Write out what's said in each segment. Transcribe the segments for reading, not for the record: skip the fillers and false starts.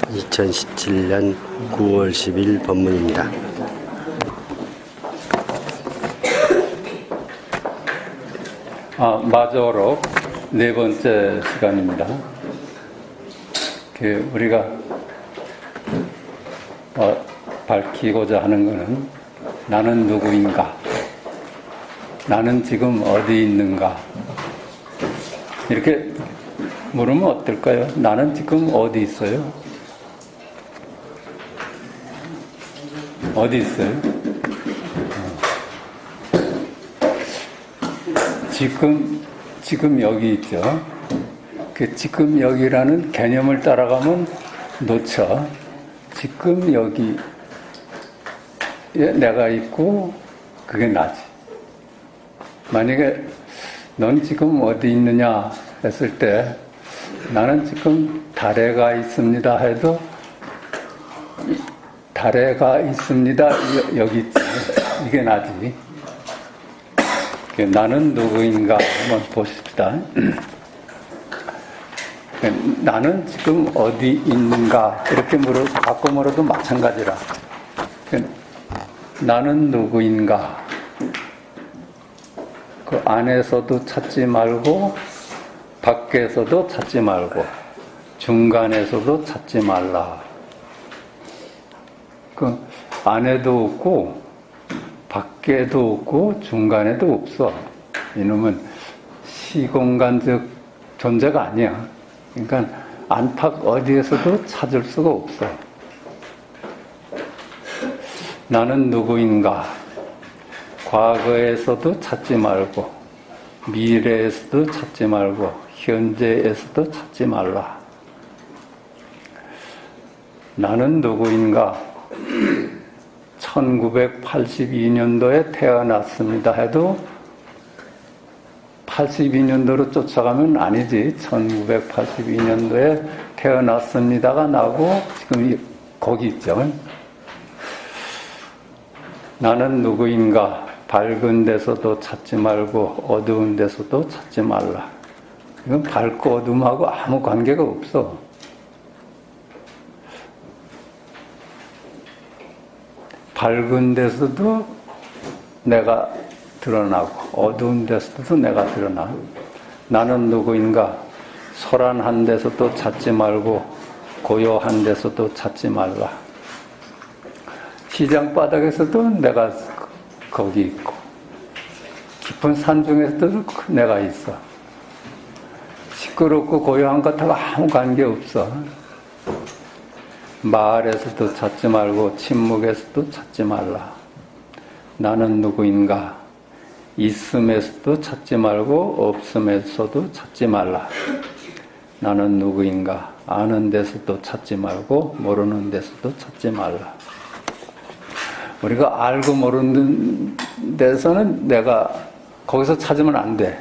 2017년 9월 10일 법문입니다. 마저록 네 번째 시간입니다. 우리가 밝히고자 하는 것은 나는 누구인가? 나는 지금 어디 있는가? 이렇게 물으면 어떨까요? 나는 지금 어디 있어요? 어디 있어요? 지금 여기 있죠. 그 지금 여기라는 개념을 따라가면 놓쳐. 지금 여기에 내가 있고 그게 나지. 만약에 넌 지금 어디 있느냐 했을 때 나는 지금 달에 가 있습니다 해도 달에 가 있습니다 여기 있지. 이게 나지. 나는 누구인가 한번 보십시다. 나는 지금 어디 있는가 이렇게 바꿔 물어도 마찬가지라. 나는 누구인가 그 안에서도 찾지 말고 밖에서도 찾지 말고 중간에서도 찾지 말라. 그 안에도 없고 밖에도 없고 중간에도 없어. 이놈은 시공간적 존재가 아니야. 그러니까 안팎 어디에서도 찾을 수가 없어. 나는 누구인가? 과거에서도 찾지 말고 미래에서도 찾지 말고 현재에서도 찾지 말라. 나는 누구인가? 1982년도에 태어났습니다 해도 82년도로 쫓아가면 아니지. 1982년도에 태어났습니다가 나고 지금 거기 있죠. 나는 누구인가? 밝은 데서도 찾지 말고 어두운 데서도 찾지 말라. 이건 밝고 어둠하고 아무 관계가 없어. 밝은 데서도 내가 드러나고 어두운 데서도 내가 드러나. 나는 누구인가? 소란한 데서도 찾지 말고 고요한 데서도 찾지 말라. 시장 바닥에서도 내가 거기 있고 깊은 산중에서도 내가 있어. 시끄럽고 고요한 것하고 아무 관계 없어. 말에서도 찾지 말고 침묵에서도 찾지 말라. 나는 누구인가? 있음에서도 찾지 말고 없음에서도 찾지 말라. 나는 누구인가? 아는 데서도 찾지 말고 모르는 데서도 찾지 말라. 우리가 알고 모르는 데서는 내가 거기서 찾으면 안 돼.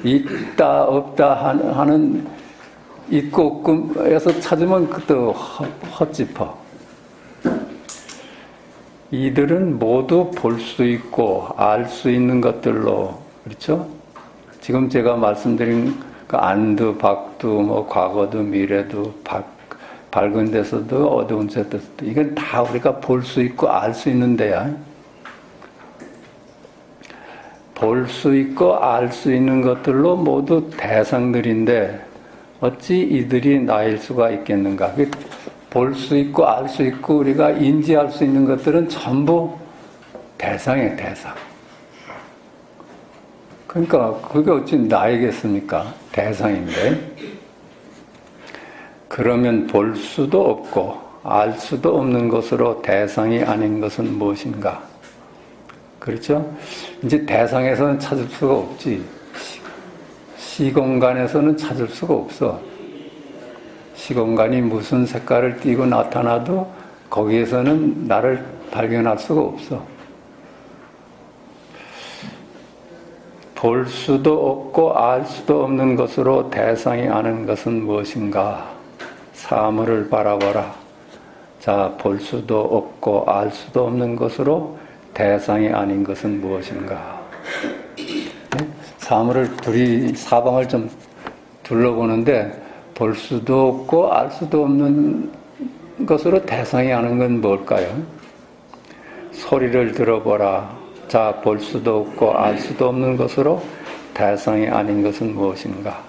있다 없다 하는 있고 없고에서 찾으면 그것도 헛짚어. 이들은 모두 볼 수 있고 알 수 있는 것들로, 그렇죠? 지금 제가 말씀드린 그 안도 밖도 뭐 과거도 미래도 밝은 데서도 어두운 데서도 이건 다 우리가 볼 수 있고 알 수 있는 데야. 볼 수 있고 알 수 있는 것들로 모두 대상들인데 어찌 이들이 나일 수가 있겠는가? 볼 수 있고 알 수 있고 우리가 인지할 수 있는 것들은 전부 대상이에요, 대상. 그러니까 그게 어찌 나이겠습니까? 대상인데. 그러면 볼 수도 없고 알 수도 없는 것으로 대상이 아닌 것은 무엇인가? 그렇죠? 이제 대상에서는 찾을 수가 없지. 시공간에서는 찾을 수가 없어. 시공간이 무슨 색깔을 띠고 나타나도 거기에서는 나를 발견할 수가 없어. 볼 수도 없고 알 수도 없는 것으로 대상이 아는 것은 무엇인가? 사물을 바라보라. 자, 볼 수도 없고 알 수도 없는 것으로 대상이 아닌 것은 무엇인가? 사물을 사방을 좀 둘러보는데 볼 수도 없고 알 수도 없는 것으로 대상이 하는 건 뭘까요? 소리를 들어보라. 자, 볼 수도 없고 알 수도 없는 것으로 대상이 아닌 것은 무엇인가?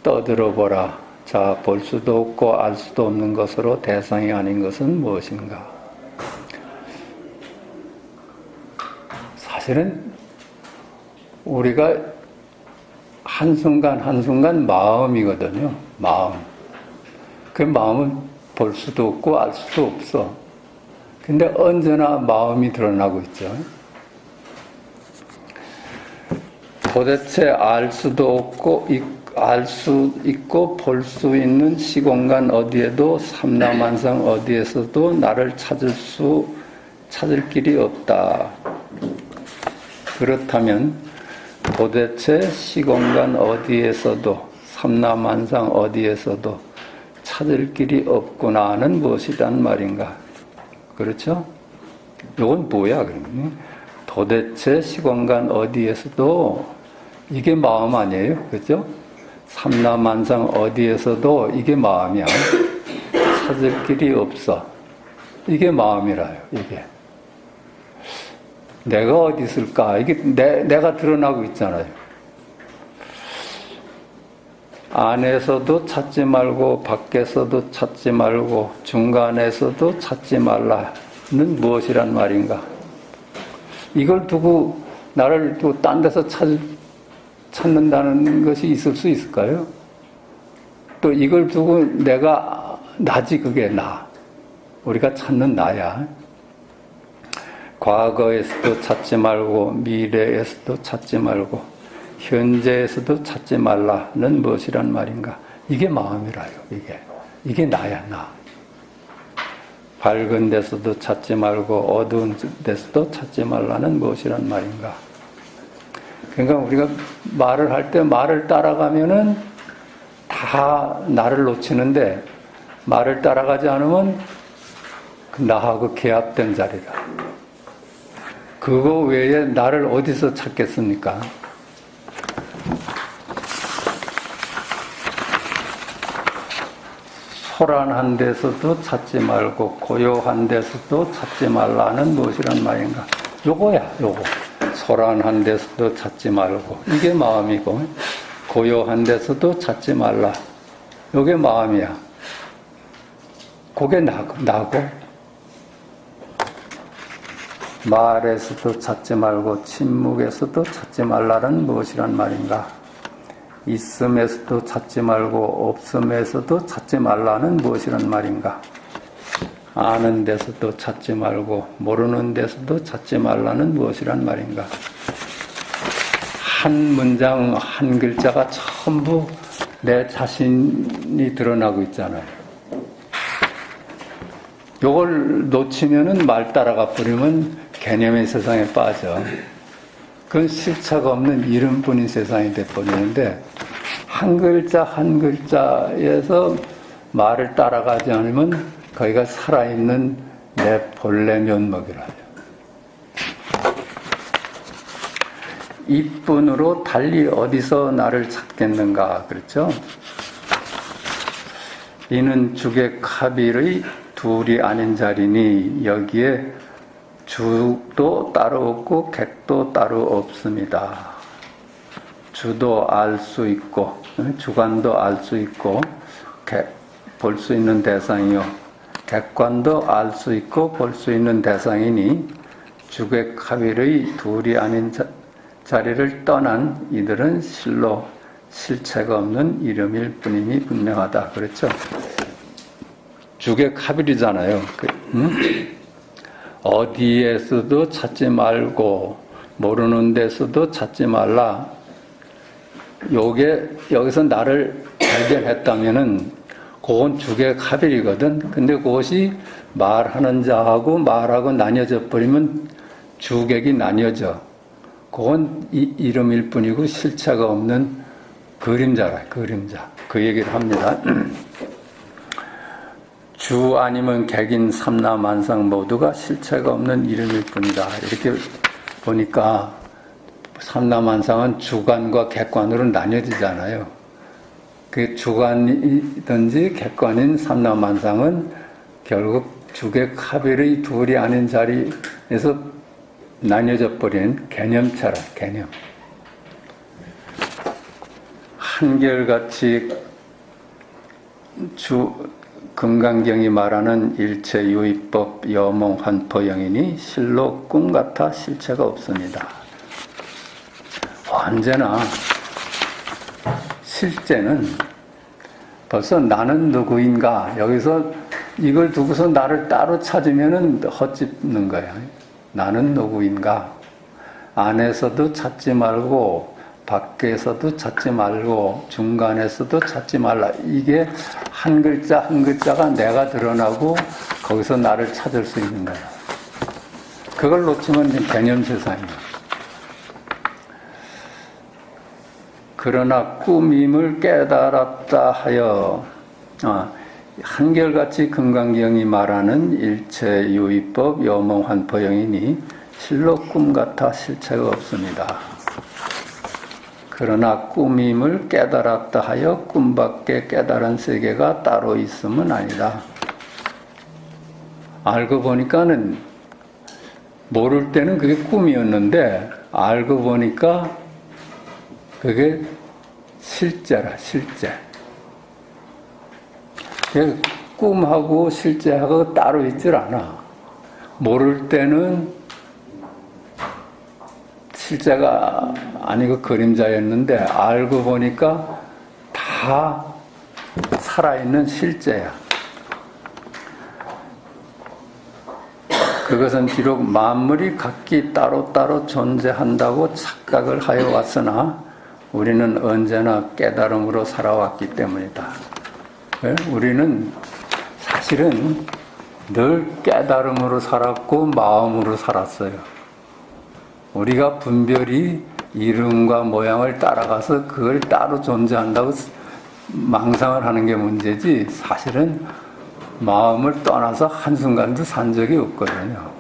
떠들어보라. 자, 볼 수도 없고 알 수도 없는 것으로 대상이 아닌 것은 무엇인가? 사실은 우리가 한순간 한순간 마음이거든요. 마음. 그 마음은 볼 수도 없고 알 수도 없어. 근데 언제나 마음이 드러나고 있죠. 도대체 알 수도 없고 알 수 있고 볼 수 있는 시공간 어디에도 삼라만상 어디에서도 나를 찾을 길이 없다. 그렇다면 도대체 시공간 어디에서도 삼라만상 어디에서도 찾을 길이 없구나는 무엇이란 말인가? 그렇죠? 이건 뭐야 그러면? 도대체 시공간 어디에서도 이게 마음 아니에요? 그렇죠? 삼라만상 어디에서도 이게 마음이야. 찾을 길이 없어. 이게 마음이라요. 이게. 내가 어디 있을까? 이게 내가 드러나고 있잖아요. 안에서도 찾지 말고 밖에서도 찾지 말고 중간에서도 찾지 말라는 무엇이란 말인가? 이걸 두고 나를 또 딴 데서 찾는다는 것이 있을 수 있을까요? 또 이걸 두고 내가 나지, 그게 나. 우리가 찾는 나야. 과거에서도 찾지 말고 미래에서도 찾지 말고 현재에서도 찾지 말라는 무엇이란 말인가? 이게 마음이라요. 이게 나야, 나. 밝은 데서도 찾지 말고 어두운 데서도 찾지 말라는 무엇이란 말인가? 그러니까 우리가 말을 할 때 말을 따라가면은 다 나를 놓치는데 말을 따라가지 않으면 나하고 개합된 자리라. 그거 외에 나를 어디서 찾겠습니까? 소란한 데서도 찾지 말고 고요한 데서도 찾지 말라는 무엇이란 말인가? 요거야, 요거. 소란한 데서도 찾지 말고 이게 마음이고 고요한 데서도 찾지 말라. 요게 마음이야. 그게 나고 말에서도 찾지 말고 침묵에서도 찾지 말라는 무엇이란 말인가? 있음에서도 찾지 말고 없음에서도 찾지 말라는 무엇이란 말인가? 아는 데서도 찾지 말고 모르는 데서도 찾지 말라는 무엇이란 말인가? 한 문장 한 글자가 전부 내 자신이 드러나고 있잖아요. 요걸 놓치면은 말 따라가 버리면 개념의 세상에 빠져. 그건 실체가 없는 이름뿐인 세상이 돼버리는데 한 글자 한 글자에서 말을 따라가지 않으면 거기가 살아있는 내 본래 면목이라요. 이뿐으로 달리 어디서 나를 찾겠는가? 그렇죠? 이는 죽의 카빌의 둘이 아닌 자리니 여기에 주도 따로 없고 객도 따로 없습니다. 주도 알 수 있고 주관도 알 수 있고 볼 수 있는 대상이요 객관도 알 수 있고 볼 수 있는 대상이니 죽의 카빌의 둘이 아닌 자리를 떠난 이들은 실로 실체가 없는 이름일 뿐임이 분명하다. 그렇죠? 죽의 카빌이잖아요. 어디에서도 찾지 말고 모르는 데서도 찾지 말라. 요게 여기서 나를 발견했다면은 그건 죽의 카빌이거든. 근데 그것이 말하는 자하고 말하고 나뉘어져 버리면 주객이 나뉘어져. 그건 이름일 뿐이고 실체가 없는 그림자라. 그림자. 그 얘기를 합니다. 주 아니면 객인 삼라만상 모두가 실체가 없는 이름일 뿐이다. 이렇게 보니까 삼라만상은 주관과 객관으로 나뉘어지잖아요. 그 주관이든지 객관인 삼라만상은 결국 주객 합일의 둘이 아닌 자리에서 나뉘어져 버린 개념체라, 개념. 한결같이 금강경이 말하는 일체 유의법 여몽 환포영이니 실로 꿈 같아 실체가 없습니다. 언제나 실제는 벌써 나는 누구인가 여기서 이걸 두고서 나를 따로 찾으면은 헛짚는 거야. 나는 누구인가 안에서도 찾지 말고 밖에서도 찾지 말고 중간에서도 찾지 말라. 이게 한 글자 한 글자가 내가 드러나고 거기서 나를 찾을 수 있는 거야. 그걸 놓치면 개념 세상이야. 그러나 꿈임을 깨달았다 하여 한결같이 금강경이 말하는 일체 유의법 여몽환포영이니 실로 꿈 같아 실체가 없습니다. 그러나 꿈임을 깨달았다 하여 꿈밖에 깨달은 세계가 따로 있음은 아니다. 알고 보니까는 모를 때는 그게 꿈이었는데 알고 보니까 그게 실제라, 실제. 꿈하고 실제하고 따로 있질 않아. 모를 때는 실제가 아니고 그림자였는데 알고 보니까 다 살아있는 실제야. 그것은 비록 만물이 각기 따로따로 존재한다고 착각을 하여 왔으나 우리는 언제나 깨달음으로 살아왔기 때문이다. 우리는 사실은 늘 깨달음으로 살았고 마음으로 살았어요. 우리가 분별이 이름과 모양을 따라가서 그걸 따로 존재한다고 망상을 하는 게 문제지 사실은 마음을 떠나서 한순간도 산 적이 없거든요.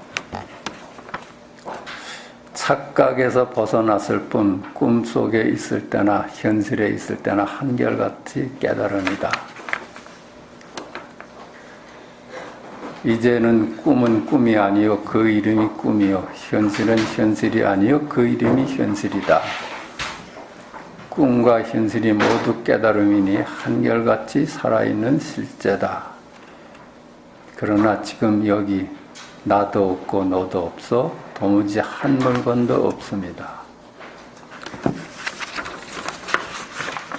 착각에서 벗어났을 뿐 꿈속에 있을 때나 현실에 있을 때나 한결같이 깨달음이다. 이제는 꿈은 꿈이 아니요 그 이름이 꿈이요 현실은 현실이 아니요 그 이름이 현실이다. 꿈과 현실이 모두 깨달음이니 한결같이 살아있는 실제다. 그러나 지금 여기 나도 없고 너도 없어 도무지 한 물건도 없습니다.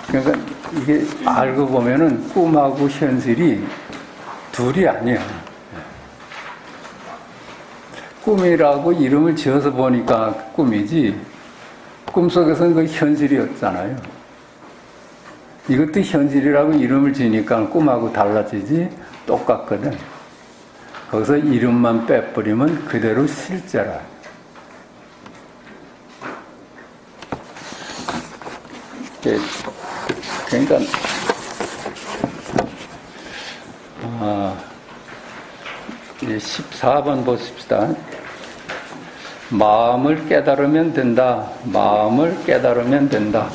그러니까 이게 알고 보면은 꿈하고 현실이 둘이 아니야. 꿈이라고 이름을 지어서 보니까 꿈이지 꿈속에서는 그 현실이었잖아요. 이것도 현실이라고 이름을 지니까 꿈하고 달라지지 똑같거든. 거기서 이름만 빼버리면 그대로 실제라. 그러니까 14번 보십시다. 마음을 깨달으면 된다. 마음을 깨달으면 된다.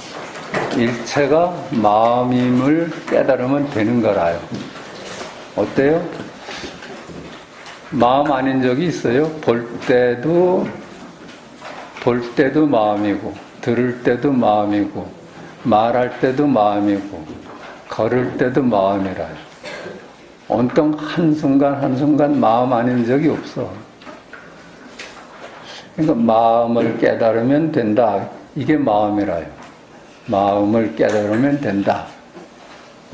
일체가 마음임을 깨달으면 되는 거라요. 어때요? 마음 아닌 적이 있어요? 볼 때도 마음이고, 들을 때도 마음이고, 말할 때도 마음이고, 걸을 때도 마음이라요. 온통 한순간 마음 아닌 적이 없어. 그러니까 마음을 깨달으면 된다. 이게 마음이라요. 마음을 깨달으면 된다.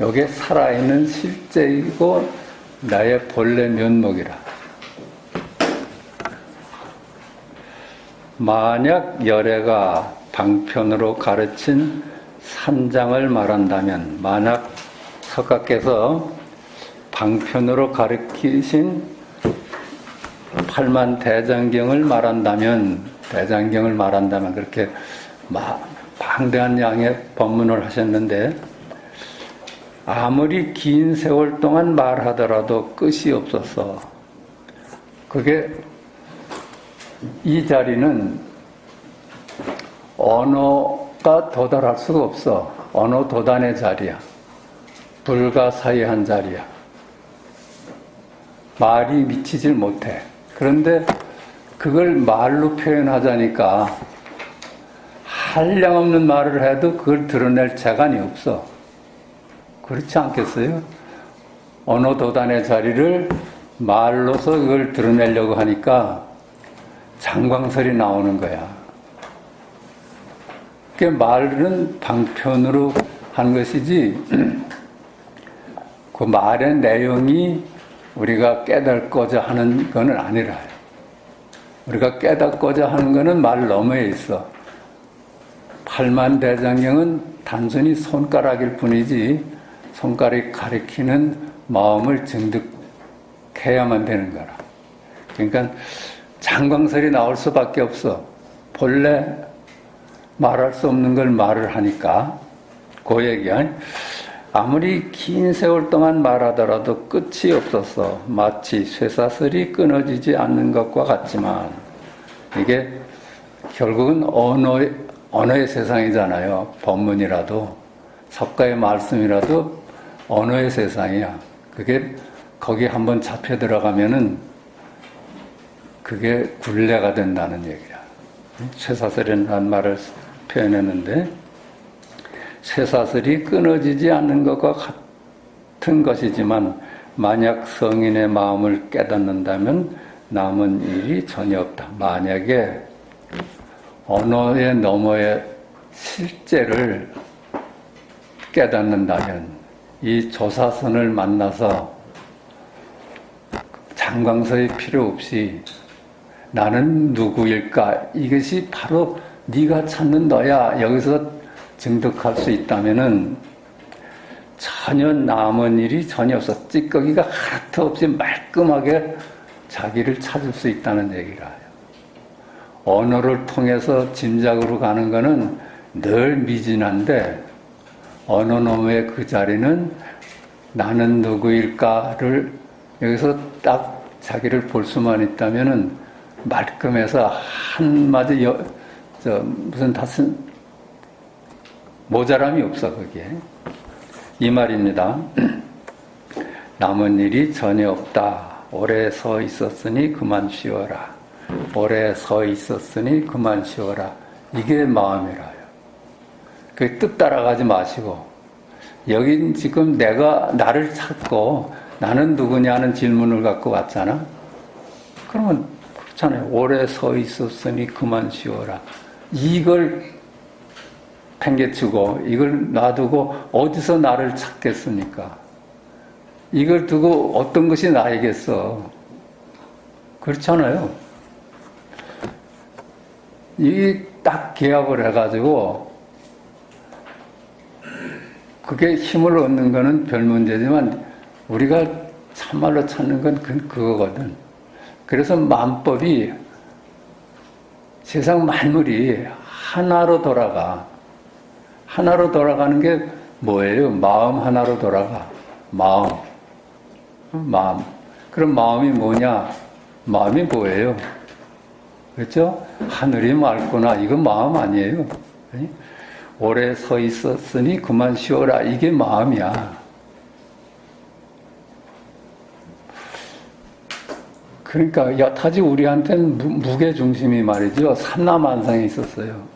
이게 살아있는 실제이고 나의 본래 면목이라. 만약 열애가 방편으로 가르친 삼장을 말한다면, 만약 석가께서 방편으로 가르치신 팔만 대장경을 말한다면 그렇게 방대한 양의 법문을 하셨는데 아무리 긴 세월 동안 말하더라도 끝이 없었어. 그게 이 자리는 언어가 도달할 수가 없어. 언어 도단의 자리야. 불가사의한 자리야. 말이 미치질 못해. 그런데 그걸 말로 표현하자니까 한량없는 말을 해도 그걸 드러낼 재간이 없어. 그렇지 않겠어요? 언어 도단의 자리를 말로서 그걸 드러내려고 하니까 장광설이 나오는 거야. 그 말은 방편으로 한 것이지 그 말의 내용이 우리가 깨닫고자 하는 것은 아니라 우리가 깨닫고자 하는 것은 말 너머에 있어. 팔만대장경은 단순히 손가락일 뿐이지 손가락이 가리키는 마음을 증득해야만 되는 거라. 그러니까 장광설이 나올 수밖에 없어. 본래 말할 수 없는 걸 말을 하니까 그 얘기야. 아무리 긴 세월 동안 말하더라도 끝이 없어서 마치 쇠사슬이 끊어지지 않는 것과 같지만 이게 결국은 언어의 세상이잖아요. 법문이라도 석가의 말씀이라도 언어의 세상이야. 그게 거기 한번 잡혀 들어가면은 그게 굴레가 된다는 얘기야. 쇠사슬이라는 말을 표현했는데 쇠사슬이 끊어지지 않는 것과 같은 것이지만 만약 성인의 마음을 깨닫는다면 남은 일이 전혀 없다. 만약에 언어의 너머의 실제를 깨닫는다면 이 조사선을 만나서 장광설이 필요 없이 나는 누구일까? 이것이 바로 네가 찾는 너야. 여기서 증득할 수 있다면은 전혀 남은 일이 전혀 없어. 찌꺼기가 하나도 없이 말끔하게 자기를 찾을 수 있다는 얘기라요. 언어를 통해서 짐작으로 가는 것은 늘 미진한데 언어 너머의 그 자리는 나는 누구일까를 여기서 딱 자기를 볼 수만 있다면은 말끔해서 한마디 무슨 다슨 모자람이 없어. 거기에 이 말입니다. 남은 일이 전혀 없다. 오래 서 있었으니 그만 쉬어라. 오래 서 있었으니 그만 쉬어라. 이게 마음이라요. 그 뜻 따라가지 마시고 여긴 지금 내가 나를 찾고 나는 누구냐는 질문을 갖고 왔잖아. 그러면 그렇잖아요. 오래 서 있었으니 그만 쉬어라. 이걸 팽개치고 이걸 놔두고 어디서 나를 찾겠습니까? 이걸 두고 어떤 것이 나이겠어? 그렇잖아요. 이게 딱 기합을 해가지고 그게 힘을 얻는 거는 별 문제지만 우리가 참말로 찾는 건 그거거든. 그래서 만법이 세상 만물이 하나로 돌아가. 하나로 돌아가는 게 뭐예요? 마음 하나로 돌아가. 마음. 그럼 마음이 뭐냐? 마음이 뭐예요? 그렇죠? 하늘이 맑구나. 이건 마음 아니에요. 오래 서 있었으니 그만 쉬어라. 이게 마음이야. 그러니까 여타지 우리한테는 무게중심이 말이죠. 삼라만상에 있었어요.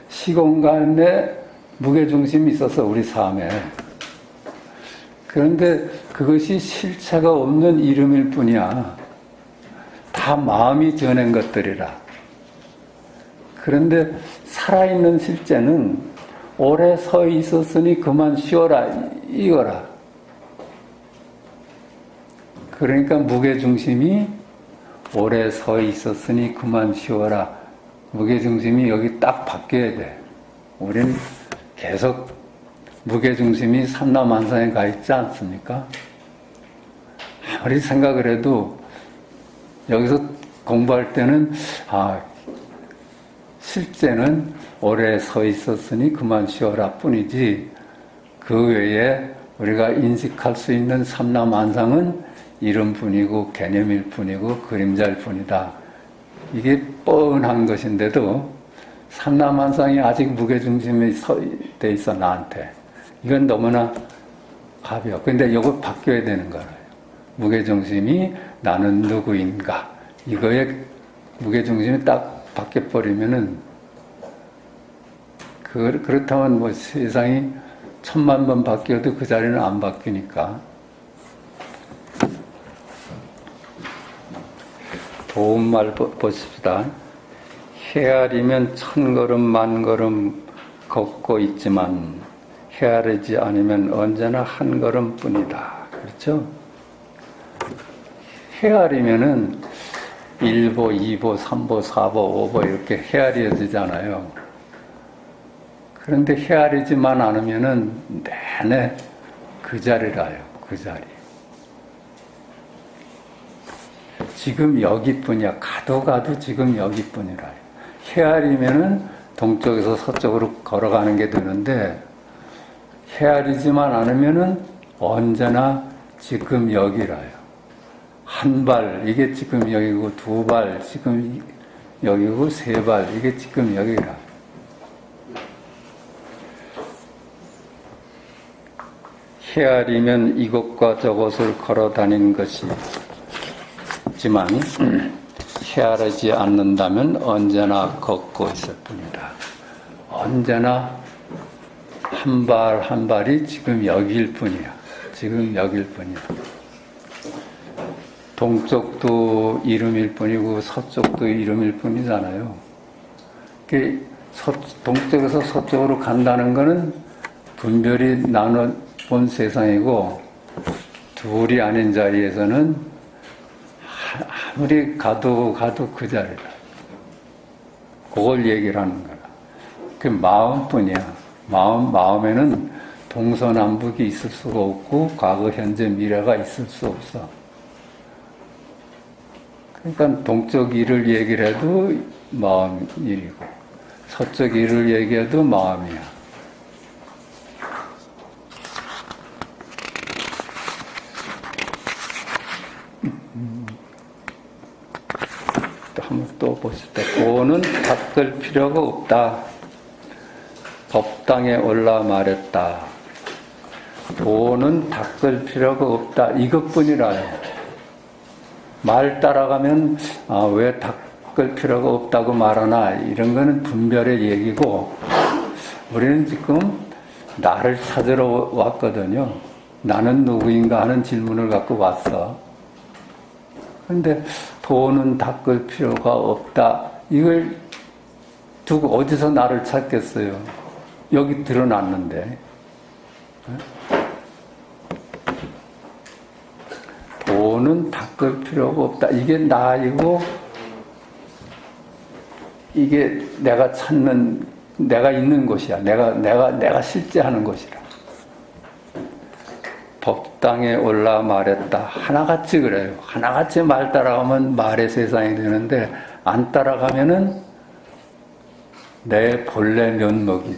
시공간에 무게중심이 있어서 우리 삶에. 그런데 그것이 실체가 없는 이름일 뿐이야. 다 마음이 지어낸 것들이라. 그런데 살아있는 실제는 오래 서 있었으니 그만 쉬어라. 이거라. 그러니까 무게중심이 오래 서 있었으니 그만 쉬어라. 무게중심이 여기 딱 바뀌어야 돼. 우리는 계속 무게중심이 삼라만상에 가 있지 않습니까? 아무리 생각을 해도 여기서 공부할 때는 실제는 오래 서 있었으니 그만 쉬어라 뿐이지 그 외에 우리가 인식할 수 있는 삼라만상은 이름뿐이고 개념일 뿐이고 그림자일 뿐이다. 이게 뻔한 것인데도 삼라만상이 아직 무게중심이 돼 있어 나한테. 이건 너무나 가벼워. 근데 이거 바뀌어야 되는 거예요. 무게중심이 나는 누구인가. 이거에 무게중심이 딱 바뀌어버리면은, 그렇다면 뭐 세상이 1000만 번 바뀌어도 그 자리는 안 바뀌니까. 도움말 보십시다. 헤아리면 1000걸음 만걸음 걷고 있지만 헤아리지 않으면 언제나 한 걸음뿐이다. 그렇죠? 헤아리면은 1보, 2보, 3보, 4보, 5보 이렇게 헤아려지잖아요. 그런데 헤아리지만 않으면은 내내 그 자리라요. 그 자리. 지금 여기뿐이야. 가도 지금 여기뿐이라요. 헤아리면은 동쪽에서 서쪽으로 걸어가는 게 되는데 헤아리지만 않으면은 언제나 지금 여기라요. 한 발 이게 지금 여기고, 두 발 지금 여기고, 세 발 이게 지금 여기라. 헤아리면 이곳과 저곳을 걸어 다니는 것이지만 헤아리지 않는다면 언제나 걷고 있을 뿐이다. 언제나 한 발 한 발이 지금 여기일 뿐이야. 지금 여기일 뿐이야. 동쪽도 이름일 뿐이고 서쪽도 이름일 뿐이잖아요. 동쪽에서 서쪽으로 간다는 것은 분별이 나눠본 세상이고, 둘이 아닌 자리에서는 아무리 가도 그 자리다. 그걸 얘기를 하는 거야. 그 마음뿐이야. 마음에는 동서남북이 있을 수가 없고 과거, 현재, 미래가 있을 수 없어. 그러니까 동쪽 일을 얘기를 해도 마음 일이고 서쪽 일을 얘기해도 마음이야. 한번 또 보십시다. 도는 닦을 필요가 없다. 법당에 올라 말했다. 도는 닦을 필요가 없다. 이것뿐이라요. 말 따라가면 왜 닦을 필요가 없다고 말하나, 이런 거는 분별의 얘기고, 우리는 지금 나를 찾으러 왔거든요. 나는 누구인가 하는 질문을 갖고 왔어. 그런데 도는 닦을 필요가 없다. 이걸 두고 어디서 나를 찾겠어요? 여기 드러났는데. 도는 닦을 필요가 없다. 이게 나이고, 이게 내가 찾는, 내가 있는 곳이야. 내가 실제 하는 곳이라. 법당에 올라 말했다. 하나같이 그래요. 하나같이 말 따라가면 말의 세상이 되는데, 안 따라가면은 내 본래 면목이라.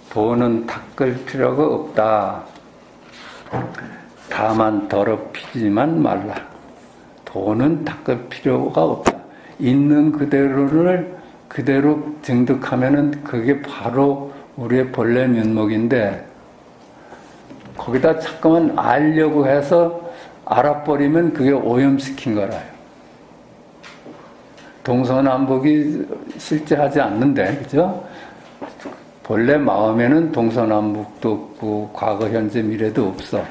도는 닦을 필요가 없다. 다만 더럽히지만 말라. 도는 닦을 필요가 없다. 있는 그대로를 그대로 증득하면은 그게 바로 우리의 본래 면목인데, 거기다 자꾸만 알려고 해서 알아버리면 그게 오염시킨 거라요. 동서남북이 실제하지 않는데, 그죠? 본래 마음에는 동서남북도 없고 과거, 현재, 미래도 없어.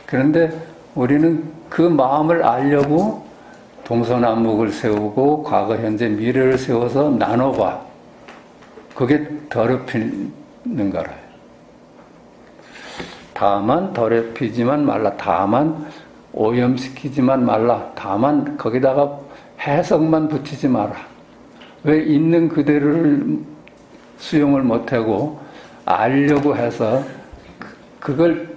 그런데 우리는 그 마음을 알려고 동서남북을 세우고 과거, 현재, 미래를 세워서 나눠봐. 그게 더럽히는 거라요. 다만 더럽히지만 말라. 다만 오염시키지만 말라. 다만 거기다가 해석만 붙이지 마라. 왜 있는 그대로를 수용을 못하고 알려고 해서 그걸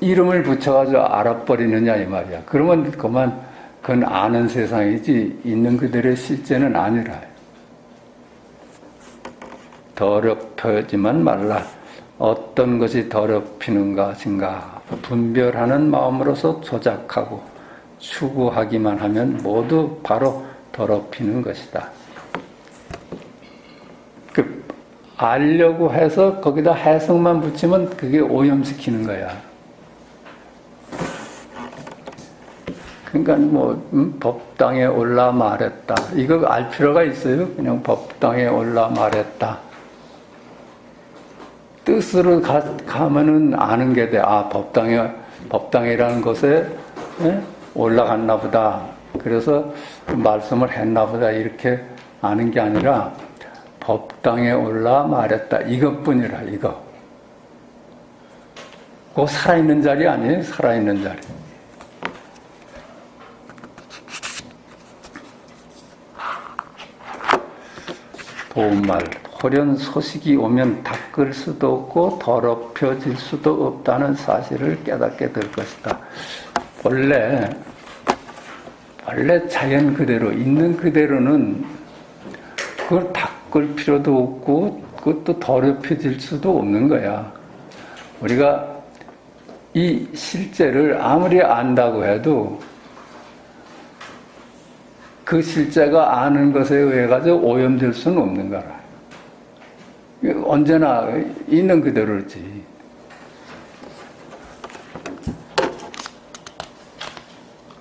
이름을 붙여가지고 알아버리느냐 이 말이야. 그러면 그건 아는 세상이지 있는 그대로의 실제는 아니라. 더럽히지만 말라. 어떤 것이 더럽히는 것인가 분별하는 마음으로서 조작하고 추구하기만 하면 모두 바로 더럽히는 것이다. 알려고 해서 거기다 해석만 붙이면 그게 오염시키는 거야. 그러니까 법당에 올라 말했다. 이거 알 필요가 있어요? 그냥 법당에 올라 말했다. 뜻으로 가면은 아는 게 돼. 아, 법당이라는 곳에 올라갔나 보다. 그래서 말씀을 했나 보다. 이렇게 아는 게 아니라 법당에 올라 말했다. 이것뿐이라, 이거. 그거 살아있는 자리 아니에요? 살아있는 자리. 도움말. 호련 소식이 오면 닦을 수도 없고 더럽혀질 수도 없다는 사실을 깨닫게 될 것이다. 원래 자연 그대로, 있는 그대로는 그걸 닦을 필요도 없고 그것도 더럽혀질 수도 없는 거야. 우리가 이 실제를 아무리 안다고 해도 그 실제가 아는 것에 의해 가지고 오염될 수는 없는 거라. 언제나 있는 그대로지.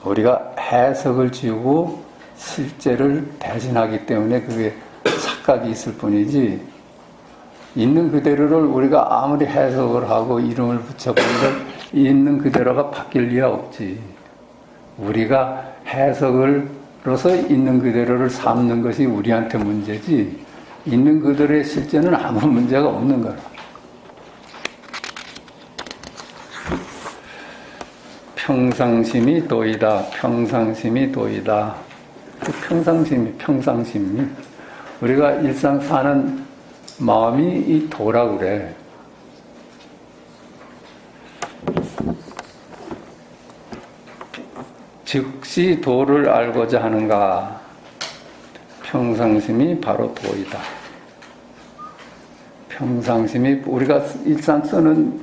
우리가 해석을 지우고 실제를 대신하기 때문에 그게 착각이 있을 뿐이지, 있는 그대로를 우리가 아무리 해석을 하고 이름을 붙여보면 있는 그대로가 바뀔 리가 없지. 우리가 해석으로서 있는 그대로를 삼는 것이 우리한테 문제지, 있는 그대로의 실제는 아무 문제가 없는 거라. 평상심이 도이다. 평상심이 도이다. 평상심이. 우리가 일상 사는 마음이 이 도라고 그래. 즉시 도를 알고자 하는가. 평상심이 바로 도이다. 평상심이 우리가 일상 쓰는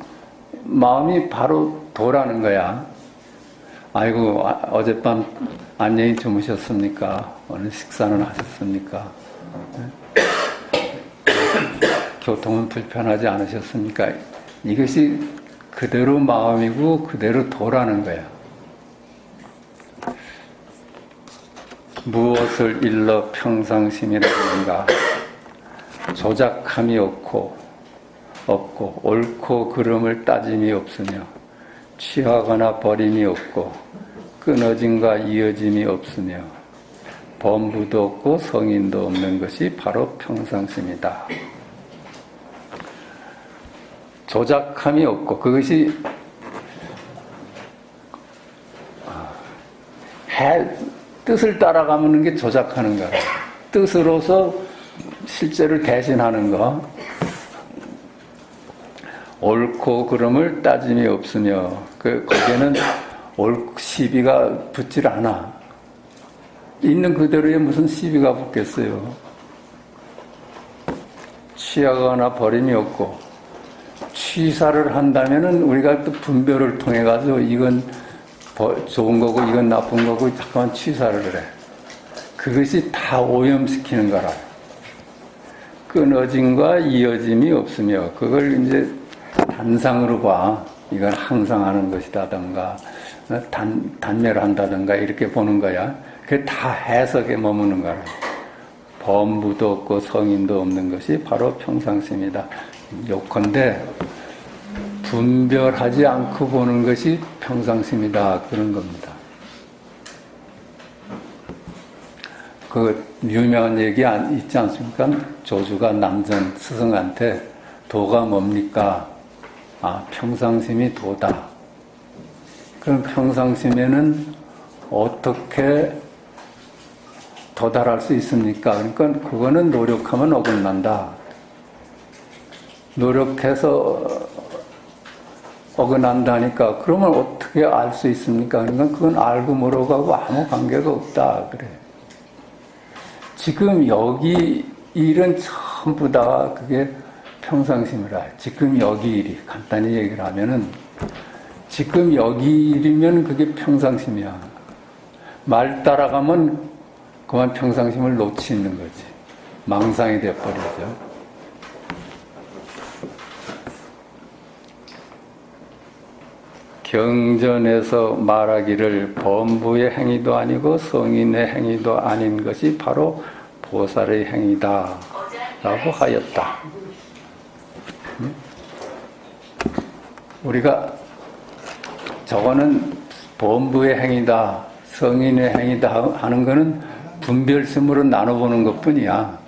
마음이 바로 도라는 거야. 아이고, 어젯밤 안녕히 주무셨습니까? 오늘 식사는 하셨습니까? 교통은 불편하지 않으셨습니까? 이것이 그대로 마음이고 그대로 도라는 거야. 무엇을 일러 평상심이라는가? 조작함이 없고 옳고 그름을 따짐이 없으며 취하거나 버림이 없고 끊어짐과 이어짐이 없으며 범부도 없고 성인도 없는 것이 바로 평상심이다. 조작함이 없고, 그것이 뜻을 따라가는 게 조작하는 거야. 뜻으로서 실제를 대신하는 거. 옳고 그름을 따짐이 없으며, 거기에는 시비가 붙질 않아. 있는 그대로에 무슨 시비가 붙겠어요. 취하거나 버림이 없고, 취사를 한다면은 우리가 또 분별을 통해 가지고 이건 좋은 거고 이건 나쁜 거고 잠깐만 취사를 해. 그것이 다 오염시키는 거라. 끊어짐과 이어짐이 없으며, 그걸 이제 단상으로 봐. 이건 항상 하는 것이다든가 단멸한다든가 이렇게 보는 거야. 그게 다 해석에 머무는 거라. 범부도 없고 성인도 없는 것이 바로 평상심이다. 요컨대 분별하지 않고 보는 것이 평상심이다, 그런 겁니다. 그 유명한 얘기 있지 않습니까? 조주가 남전 스승한테 도가 뭡니까? 아, 평상심이 도다. 그럼 평상심에는 어떻게 도달할 수 있습니까? 그러니까 그거는 노력하면 어긋난다. 노력해서 어긋난다니까 그러면 어떻게 알 수 있습니까? 그러니까 그건 알고 모르고 아무 관계가 없다, 그래. 지금 여기 일은 전부 다 그게 평상심이라. 지금 여기 일이, 간단히 얘기를 하면은 지금 여기 일이면 그게 평상심이야. 말 따라가면 그만 평상심을 놓치는 거지. 망상이 돼버리죠. 경전에서 말하기를 범부의 행위도 아니고 성인의 행위도 아닌 것이 바로 보살의 행위다 라고 하였다. 우리가 저거는 범부의 행위다, 성인의 행위다 하는 거는 분별심으로 나눠보는 것뿐이야.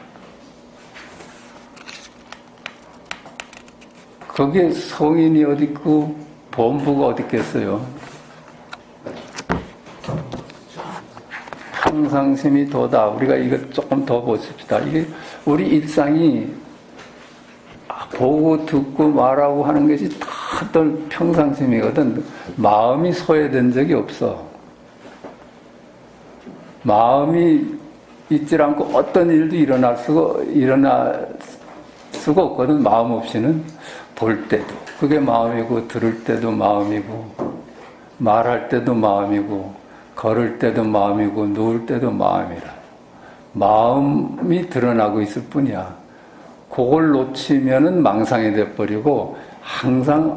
거기에 성인이 어디 있고 범부가 어디 있겠어요? 평상심이 도다. 우리가 이거 조금 더 보십시다. 이게 우리 일상이 보고 듣고 말하고 하는 것이 다들 평상심이거든. 마음이 소외된 적이 없어. 마음이 있질 않고 어떤 일도 일어날 수가 없거든. 마음 없이는. 볼 때도 그게 마음이고, 들을 때도 마음이고, 말할 때도 마음이고, 걸을 때도 마음이고, 누울 때도 마음이라. 마음이 드러나고 있을 뿐이야. 그걸 놓치면은 망상이 돼버리고, 항상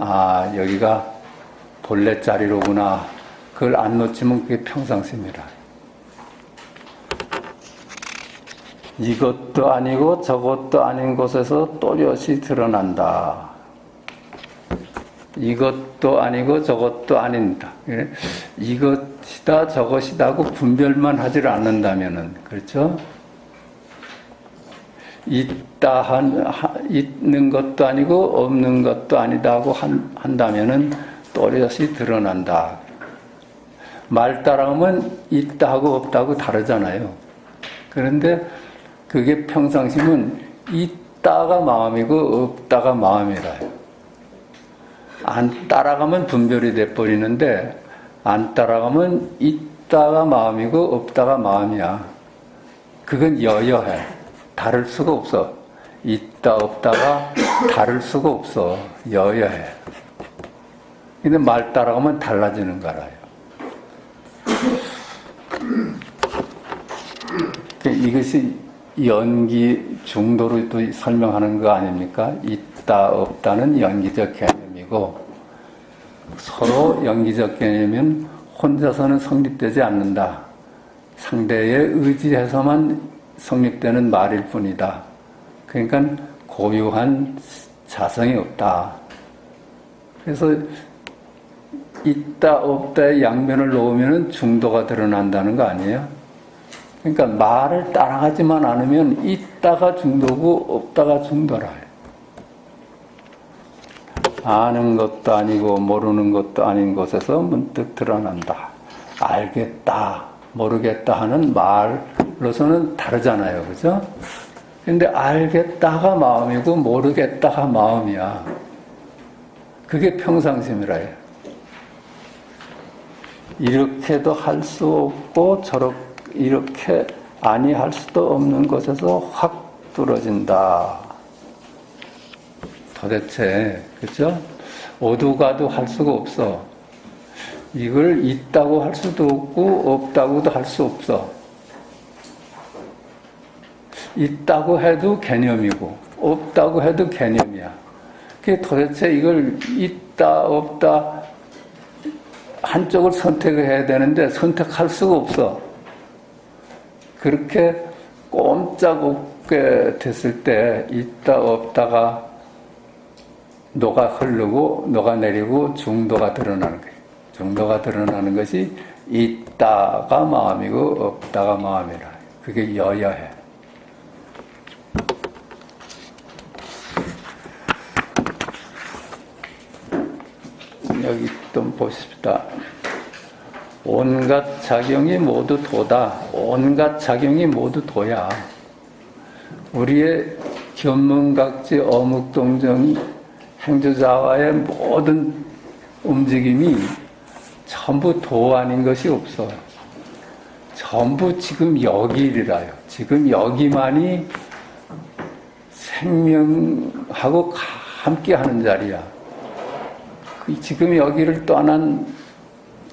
여기가 본래 자리로구나. 그걸 안 놓치면 그게 평상심이라. 이것도 아니고 저것도 아닌 곳에서 또렷이 드러난다. 이것도 아니고 저것도 아닌다. 이것이다 저것이다 하고 분별만 하질 않는다면은, 그렇죠? 있는 것도 아니고 없는 것도 아니다 하고 한다면은 또렷이 드러난다. 말 따라하면 있다 하고 없다 하고 다르잖아요. 그런데 그게 평상심은 있다가 마음이고 없다가 마음이라요. 안 따라가면 분별이 돼버리는데 안 따라가면 있다가 마음이고 없다가 마음이야. 그건 여여해. 다를 수가 없어. 있다 없다가 다를 수가 없어. 여여해. 근데 말 따라가면 달라지는 거라요. 이것이 연기 중도로 또 설명하는 거 아닙니까? 있다 없다는 연기적 개념이고, 서로 연기적 개념이면 혼자서는 성립되지 않는다. 상대에 의지해서만 성립되는 말일 뿐이다. 그러니까 고유한 자성이 없다. 그래서 있다 없다의 양면을 놓으면 중도가 드러난다는 거 아니에요? 그러니까 말을 따라가지만 않으면 있다가 중도고 없다가 중도라. 아는 것도 아니고 모르는 것도 아닌 곳에서 문득 드러난다. 알겠다, 모르겠다 하는 말로서는 다르잖아요. 그죠? 근데 알겠다가 마음이고 모르겠다가 마음이야. 그게 평상심이라 해요. 이렇게도 할 수 없고 이렇게 아니할 수도 없는 곳에서 확 뚫어진다. 도대체, 그죠? 오두가도 할 수가 없어. 이걸 있다고 할 수도 없고 없다고도 할 수 없어. 있다고 해도 개념이고 없다고 해도 개념이야. 그게 도대체 이걸 있다 없다 한쪽을 선택을 해야 되는데 선택할 수가 없어. 그렇게 꼼짝없게 됐을 때 있다 없다가 녹아 흐르고 녹아내리고 중도가 드러나는 거예요. 중도가 드러나는 것이 있다가 마음이고 없다가 마음이라. 그게 여여해. 여기 좀 보십시다. 온갖 작용이 모두 도다. 온갖 작용이 모두 도야. 우리의 견문각지 어묵동정 행주자와의 모든 움직임이 전부 도 아닌 것이 없어. 전부 지금 여기라요. 지금 여기만이 생명하고 함께 하는 자리야. 지금 여기를 떠난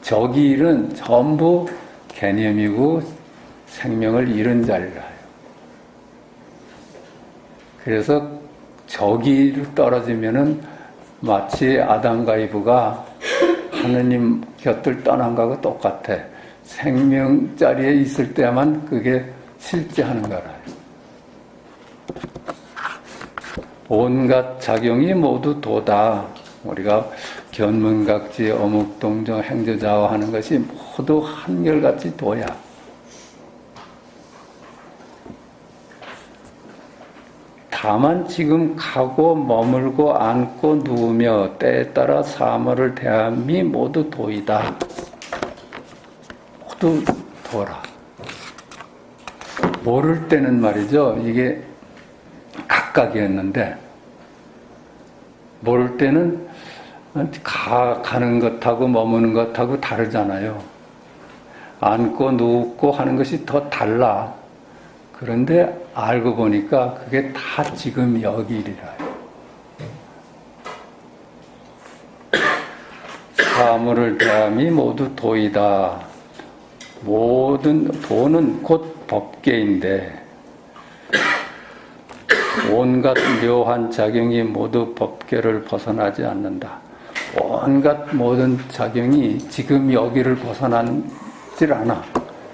저기 일은 전부 개념이고 생명을 잃은 자리라. 그래서 저기로 떨어지면은 마치 아담과 이브가 하느님 곁을 떠난 거하고 똑같아. 생명 자리에 있을 때만 그게 실제하는 거라. 온갖 작용이 모두 도다. 우리가 견문각지 어묵동정 행저자화 하는 것이 모두 한결같이 도야. 다만 지금 가고 머물고 앉고 누우며 때에 따라 사물을 대함이 모두 도이다. 모두 도라. 모를 때는 말이죠. 이게 각각이었는데 모를 때는 가는 것하고 머무는 것하고 다르잖아요. 앉고 눕고 하는 것이 더 달라. 그런데 알고 보니까 그게 다 지금 여기 일이라요. 사물을 대함이 모두 도이다. 모든 도는 곧 법계인데 온갖 묘한 작용이 모두 법계를 벗어나지 않는다. 온갖 모든 작용이 지금 여기를 벗어나질 않아.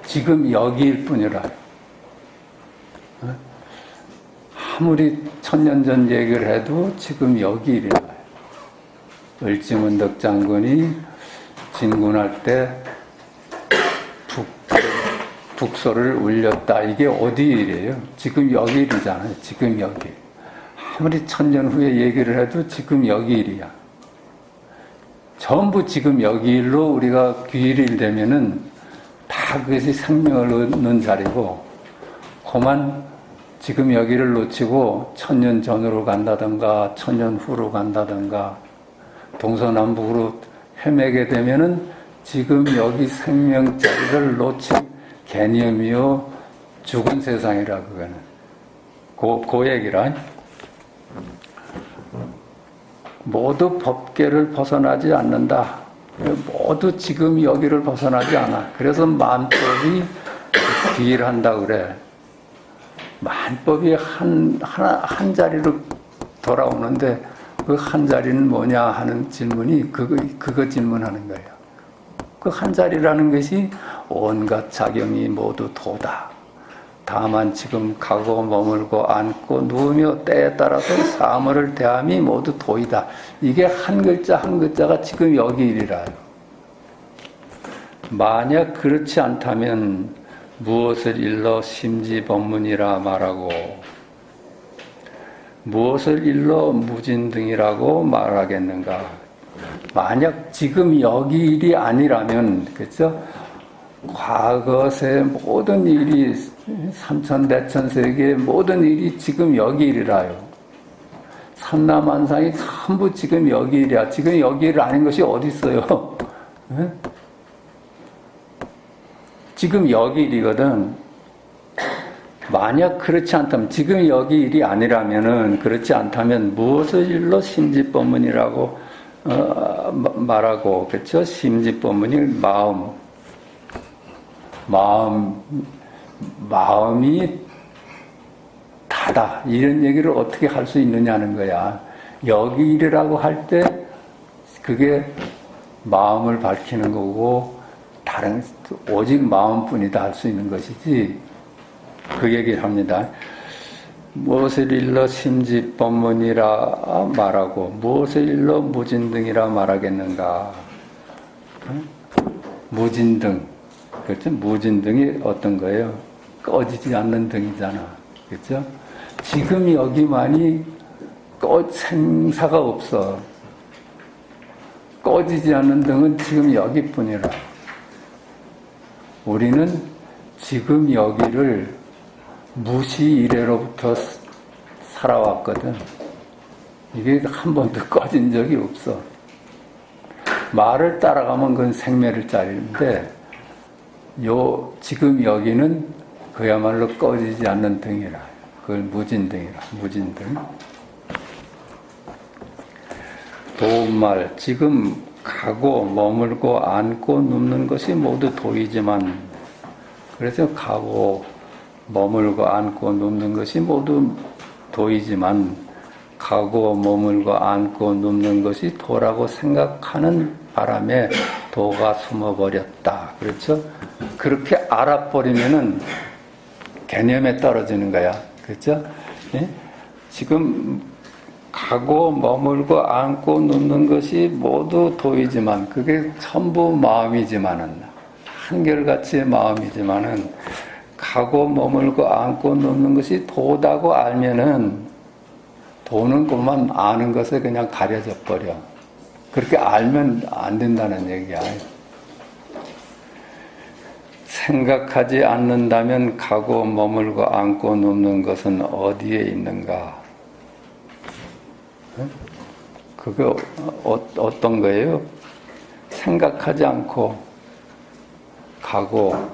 지금 여기일 뿐이라. 아무리 천년 전 얘기를 해도 지금 여기 일이라. 을지문덕 장군이 진군할 때 북소를 울렸다. 이게 어디 일이에요? 지금 여기 일이잖아요. 지금 여기. 아무리 천년 후에 얘기를 해도 지금 여기 일이야. 전부 지금 여기 일로 우리가 귀일일 되면은 다 그것이 생명을 얻는 자리고, 그만 지금 여기를 놓치고 천년 전으로 간다든가 천년 후로 간다든가 동서남북으로 헤매게 되면은 지금 여기 생명자리를 놓친 개념이요 죽은 세상이라. 그거는 그 얘기라. 모두 법계를 벗어나지 않는다. 모두 지금 여기를 벗어나지 않아. 그래서 만법이 귀일한다 그래. 만법이 한 자리로 돌아오는데 그 한 자리는 뭐냐 하는 질문이 그거 질문하는 거예요. 그 한 자리라는 것이 온갖 작용이 모두 도다. 다만 지금 가고 머물고 앉고 누우며 때에 따라서 사물을 대함이 모두 도이다. 이게 한 글자 한 글자가 지금 여기 일이라요. 만약 그렇지 않다면 무엇을 일러 심지법문이라 말하고 무엇을 일러 무진등이라고 말하겠는가. 만약 지금 여기 일이 아니라면, 그렇죠? 과거의 모든 일이 삼천대천세계의 모든 일이 지금 여기 일이라요. 삼라만상이 전부 지금 여기 일이야. 지금 여기 일 아닌 것이 어디 있어요? 네? 지금 여기 일이거든. 만약 그렇지 않다면, 지금 여기 일이 아니라면은, 그렇지 않다면 무엇을 일러 심지법문이라고 말하고, 그렇죠? 심지법문이 마음이 다다. 이런 얘기를 어떻게 할 수 있느냐는 거야. 여기 일이라고 할 때 그게 마음을 밝히는 거고, 다른 오직 마음뿐이다 할 수 있는 것이지. 그 얘기를 합니다. 무엇을 일러 심지법문이라 말하고 무엇을 일러 무진등이라 말하겠는가. 무진등. 그렇죠? 무진등이 어떤 거예요? 꺼지지 않는 등이잖아. 그렇죠? 지금 여기만이 생사가 없어. 꺼지지 않는 등은 지금 여기뿐이라. 우리는 지금 여기를 무시 이래로부터 살아왔거든. 이게 한 번도 꺼진 적이 없어. 말을 따라가면 그건 생매를 짜리인데, 지금 여기는 그야말로 꺼지지 않는 등이라. 그걸 무진등이라. 무진등. 도말, 지금 가고 머물고 앉고 눕는 것이 모두 도이지만, 그래서 가고 머물고 앉고 눕는 것이 모두 도이지만 가고 머물고 앉고 눕는 것이 도라고 생각하는 바람에 도가 숨어버렸다. 그렇죠? 그렇게 알아버리면은 개념에 떨어지는 거야. 그렇죠? 예? 지금 가고 머물고 앉고 눕는 것이 모두 도이지만 그게 전부 마음이지만은 한결같이 마음이지만은 가고 머물고 앉고 눕는 것이 도다고 알면은 도는 그만 아는 것에 그냥 가려져 버려. 그렇게 알면 안 된다는 얘기야. 생각하지 않는다면 가고 머물고 앉고 눕는 것은 어디에 있는가? 그게 어떤 거예요? 생각하지 않고 가고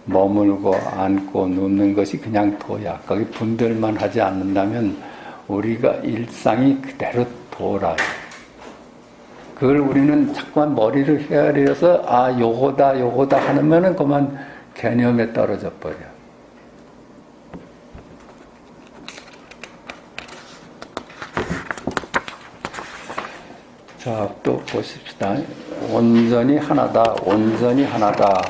머물고 앉고 눕는 것이 그냥 도야. 거기 분별만 하지 않는다면 우리가 일상이 그대로 도라. 그걸 우리는 자꾸만 머리를 헤아려서 아 요거다 하면은 그만 개념에 떨어져 버려. 자, 또 보십시다. 온전히 하나다. 온전히 하나다.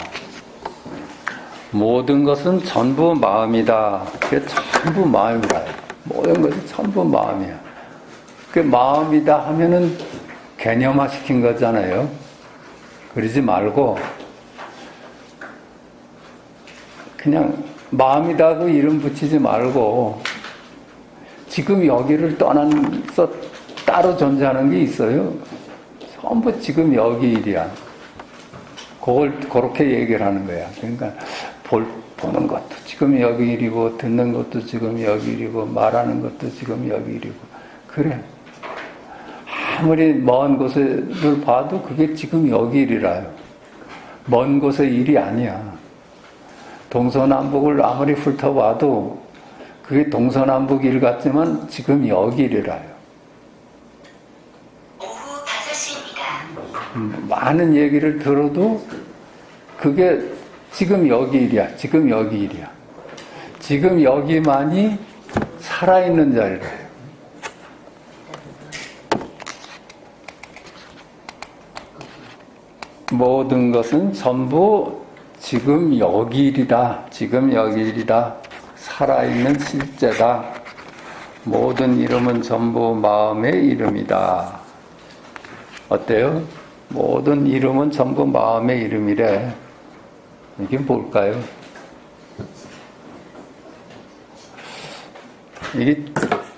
모든 것은 전부 마음이다. 그게 전부 마음이다. 모든 것이 전부 마음이야. 그 마음이다 하면은 개념화 시킨 거잖아요. 그러지 말고 그냥 마음이다고 이름 붙이지 말고 지금 여기를 떠나서 따로 존재하는 게 있어요. 전부 지금 여기 일이야. 그걸 그렇게 얘기를 하는 거야. 그러니까 보는 것도 지금 여기 일이고 듣는 것도 지금 여기 일이고 말하는 것도 지금 여기 일이고 그래. 아무리 먼 곳을 봐도 그게 지금 여기 일이라요. 먼 곳의 일이 아니야. 동서남북을 아무리 훑어봐도 그게 동서남북 일 같지만 지금 여기 일이라요. 오후 5시입니다. 많은 얘기를 들어도 그게 지금 여기 일이야. 지금 여기 일이야. 지금 여기만이 살아있는 자리래요. 모든 것은 전부 지금 여기 일이다. 지금 여기 일이다. 살아있는 실제다. 모든 이름은 전부 마음의 이름이다. 어때요? 모든 이름은 전부 마음의 이름이래. 이게 뭘까요? 이게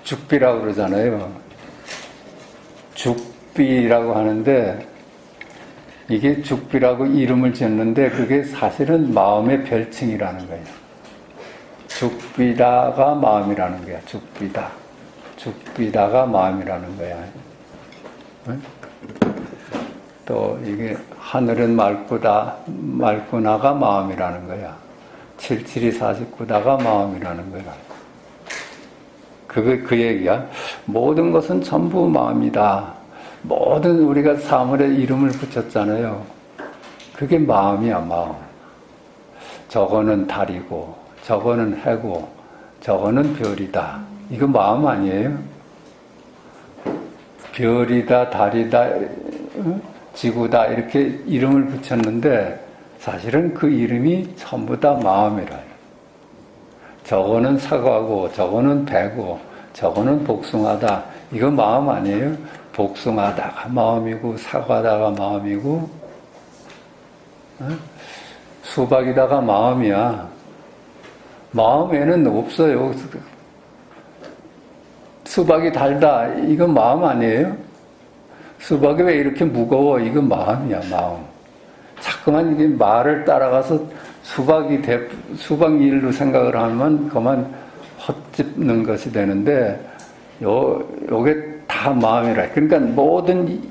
죽비라고 그러잖아요. 죽비라고 하는데 이게 죽비라고 이름을 지었는데 그게 사실은 마음의 별칭이라는 거예요. 죽비다가 마음이라는 거야. 죽비다. 죽비다가 마음이라는 거야. 또 이게 하늘은 맑구다. 맑구나가 마음이라는 거야. 77이 49다가 마음이라는 거야. 그게 그 얘기야. 모든 것은 전부 마음이다. 모든 우리가 사물에 이름을 붙였잖아요. 그게 마음이야, 마음. 저거는 달이고, 저거는 해고, 저거는 별이다. 이거 마음 아니에요? 별이다, 달이다, 지구다 이렇게 이름을 붙였는데 사실은 그 이름이 전부 다 마음이라요. 저거는 사과고, 저거는 배고, 저거는 복숭아다. 이거 마음 아니에요? 복숭아다가 마음이고 사과다가 마음이고 수박이다가 마음이야. 마음에는 없어요. 수박이 달다. 이건 마음 아니에요? 수박이 왜 이렇게 무거워? 이건 마음이야. 마음. 자꾸만 이게 말을 따라가서 수박 일로 생각을 하면 그만 헛짚는 것이 되는데 요게 다 마음이라. 그러니까 모든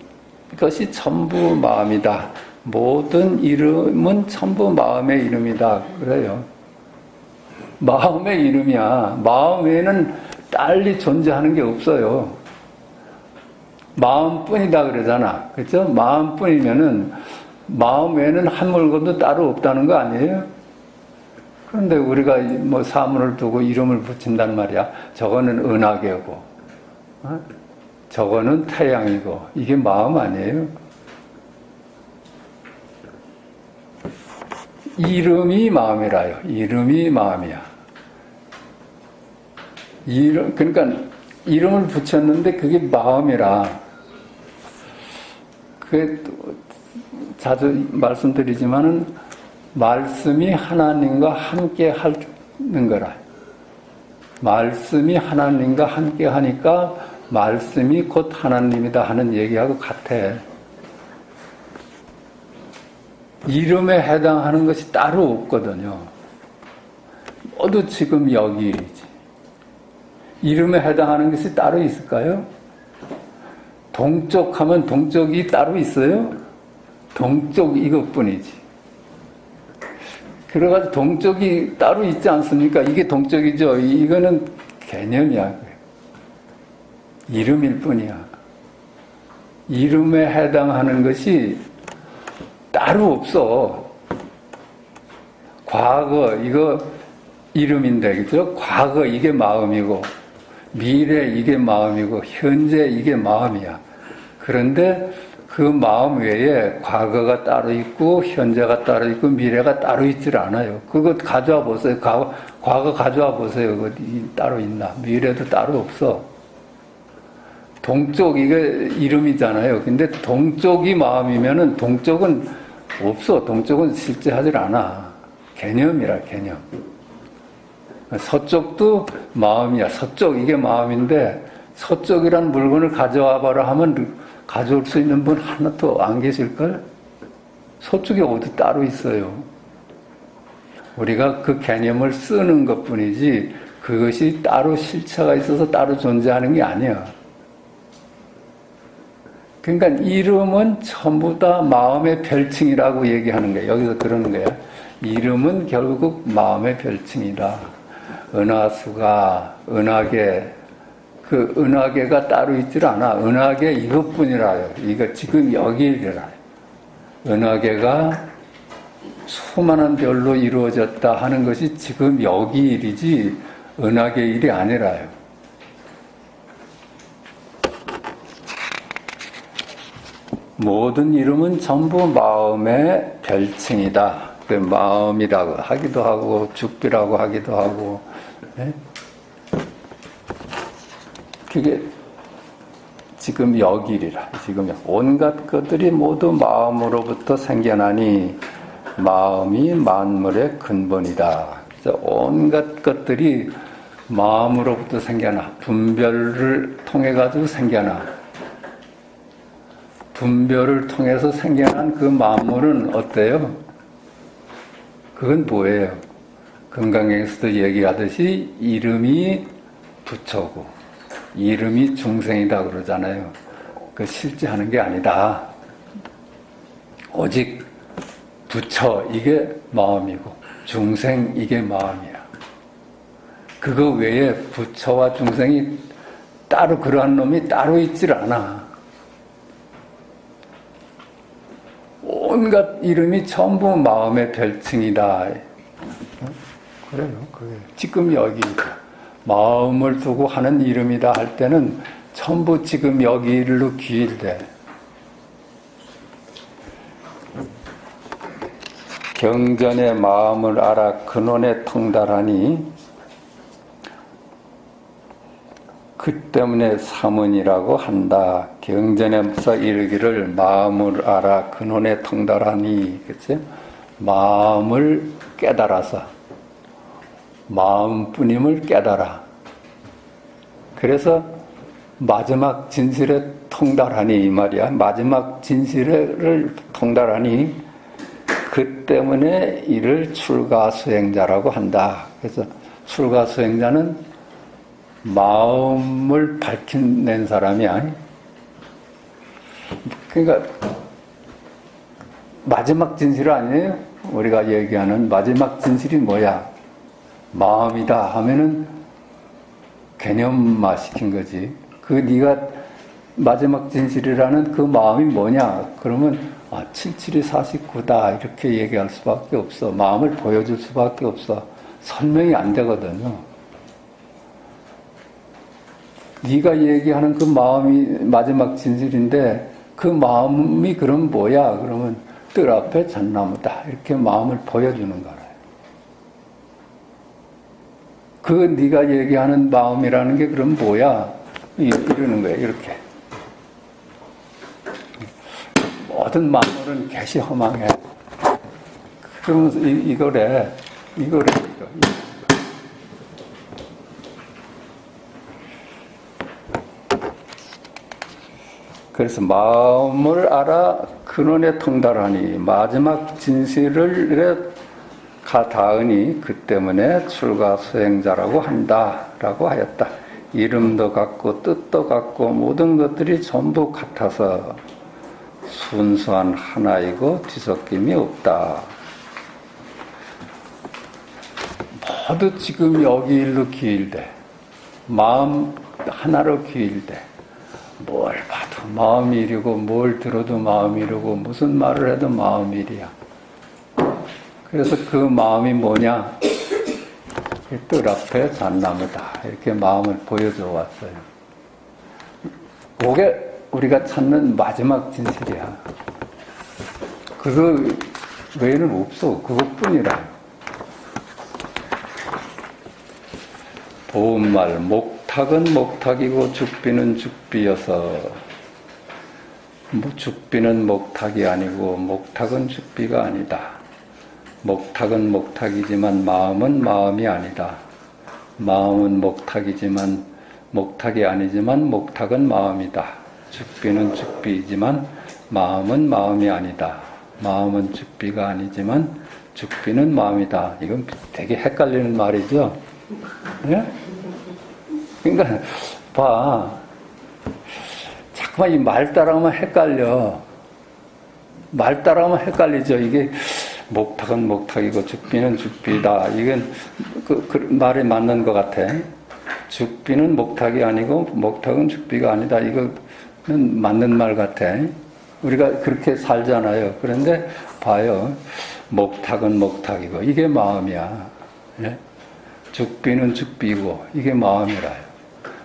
것이 전부 마음이다. 모든 이름은 전부 마음의 이름이다. 그래요. 마음의 이름이야. 마음에는 딸리 존재하는 게 없어요. 마음뿐이다 그러잖아. 그렇죠? 마음뿐이면은 마음에는 한 물건도 따로 없다는 거 아니에요? 그런데 우리가 뭐 사물을 두고 이름을 붙인단 말이야. 저거는 은하계고 저거는 태양이고 이게 마음 아니에요? 이름이 마음이라요. 이름이 마음이야. 그러니까 이름을 붙였는데 그게 마음이라. 그게 자주 말씀드리지만은 말씀이 하나님과 함께 하는 거라. 말씀이 하나님과 함께 하니까 말씀이 곧 하나님이다 하는 얘기하고 같아. 이름에 해당하는 것이 따로 없거든요. 모두 지금 여기이지. 이름에 해당하는 것이 따로 있을까요? 동쪽 하면 동쪽이 따로 있어요? 동쪽 이것뿐이지. 그래가지고 동쪽이 따로 있지 않습니까? 이게 동쪽이죠. 이거는 개념이야. 이름일 뿐이야. 이름에 해당하는 것이 따로 없어. 과거 이거 이름인데, 그죠? 과거 이게 마음이고, 미래 이게 마음이고, 현재 이게 마음이야. 그런데 그 마음 외에 과거가 따로 있고, 현재가 따로 있고, 미래가 따로 있질 않아요. 그거 가져와 보세요. 과거 가져와 보세요. 그거 따로 있나? 미래도 따로 없어. 동쪽 이게 이름이잖아요. 근데 동쪽이 마음이면은 동쪽은 없어. 동쪽은 실제 하질 않아. 개념이라, 개념. 서쪽도 마음이야. 서쪽 이게 마음인데 서쪽이란 물건을 가져와 봐라 하면 가져올 수 있는 분 하나도 안 계실걸? 서쪽이 어디 따로 있어요. 우리가 그 개념을 쓰는 것뿐이지 그것이 따로 실체가 있어서 따로 존재하는 게 아니야. 그러니까 이름은 전부 다 마음의 별칭이라고 얘기하는 거예요. 여기서 그러는 거예요. 이름은 결국 마음의 별칭이다. 은하수가, 은하계, 그 은하계가 따로 있질 않아. 은하계 이것뿐이라요. 이거 지금 여기이라요. 은하계가 수많은 별로 이루어졌다 하는 것이 지금 여기 일이지 은하계 일이 아니라요. 모든 이름은 전부 마음의 별칭이다. 그 마음이라고 하기도 하고 죽비라고 하기도 하고, 네? 그게 지금 여기리라. 지금 온갖 것들이 모두 마음으로부터 생겨나니 마음이 만물의 근본이다. 그래서 온갖 것들이 마음으로부터 생겨나. 분별을 통해 가지고 생겨나. 분별을 통해서 생겨난 그 만물은 어때요? 그건 뭐예요? 금강경에서도 얘기하듯이 이름이 부처고 이름이 중생이다 그러잖아요. 그 실제 하는 게 아니다. 오직 부처 이게 마음이고 중생 이게 마음이야. 그거 외에 부처와 중생이 따로 그러한 놈이 따로 있질 않아. 온갖 이름이 전부 마음의 별칭이다. 그래요. 그게 지금 여기 마음을 두고 하는 이름이다 할 때는 전부 지금 여기로 귀일돼. 경전의 마음을 알아 근원에 통달하니 그 때문에 사문이라고 한다. 경전에서 이르기를 마음을 알아 근원에 통달하니, 그치? 마음을 깨달아서 마음뿐임을 깨달아. 그래서 마지막 진실에 통달하니 이 말이야. 마지막 진실을 통달하니 그 때문에 이를 출가수행자라고 한다. 그래서 출가수행자는 마음을 밝혀낸 사람이 아니. 그러니까 마지막 진실 아니에요? 우리가 얘기하는 마지막 진실이 뭐야? 마음이다 하면은 개념화 시킨 거지. 그 네가 마지막 진실이라는 그 마음이 뭐냐? 그러면 77이 49다 이렇게 얘기할 수밖에 없어. 마음을 보여줄 수밖에 없어. 설명이 안 되거든요. 네가 얘기하는 그 마음이 마지막 진실인데 그 마음이 그럼 뭐야? 그러면 뜰 앞에 잣나무다. 이렇게 마음을 보여주는 거예요. 그 네가 얘기하는 마음이라는 게 그럼 뭐야? 이러는 거예요. 이렇게. 모든 만물은 개시 허망해. 그러면서 이거래. 그래서 마음을 알아 근원에 통달하니 마지막 진실을 닿으니 그 때문에 출가 수행자라고 한다라고 하였다. 이름도 같고 뜻도 같고 모든 것들이 전부 같아서 순수한 하나이고 뒤섞임이 없다. 모두 지금 여기 일로 기일돼. 마음 하나로 기일돼. 뭘 봐도 마음이 이르고 뭘 들어도 마음이 이르고 무슨 말을 해도 마음이 이리야. 그래서 그 마음이 뭐냐? 뜰 앞에 잣나무다. 이렇게 마음을 보여줘 왔어요. 그게 우리가 찾는 마지막 진실이야. 그거 외에는 없어. 그것뿐이라. 보음말 목탁은 목탁이고 죽비는 죽비여서 죽비는 목탁이 아니고 목탁은 죽비가 아니다. 목탁은 목탁이지만 마음은 마음이 아니다. 마음은 목탁이지만 목탁이 아니지만 목탁은 마음이다. 죽비는 죽비이지만 마음은 마음이 아니다. 마음은 죽비가 아니지만 죽비는 마음이다. 이건 되게 헷갈리는 말이죠. 예? 그러니까 봐, 자꾸만 이 말 따라가면 헷갈려. 말 따라가면 헷갈리죠. 이게 목탁은 목탁이고 죽비는 죽비다. 이건 그 말이 맞는 것 같아. 죽비는 목탁이 아니고 목탁은 죽비가 아니다. 이거는 맞는 말 같아. 우리가 그렇게 살잖아요. 그런데 봐요. 목탁은 목탁이고 이게 마음이야. 예? 죽비는 죽비고 이게 마음이라요.